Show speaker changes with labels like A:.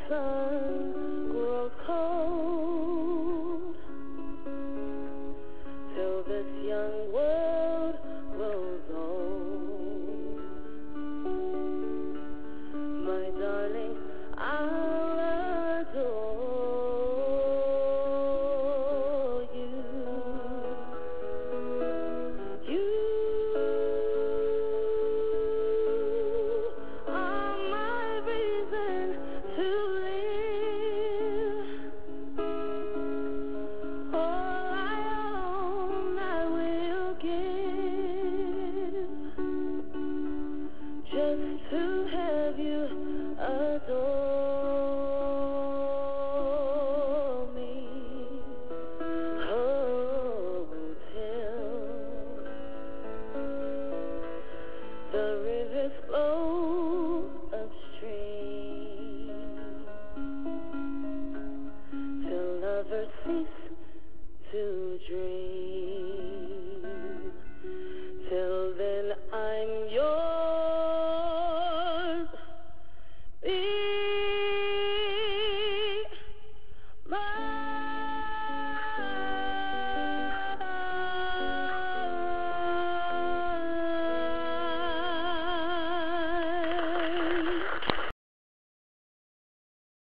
A: sun grows cold, till this young world grows old. My darling, I'll adore you. You are my reason to live. All I own, I will give, just to have you adore me. Oh, till the rivers flow upstream, till lovers cease to dream.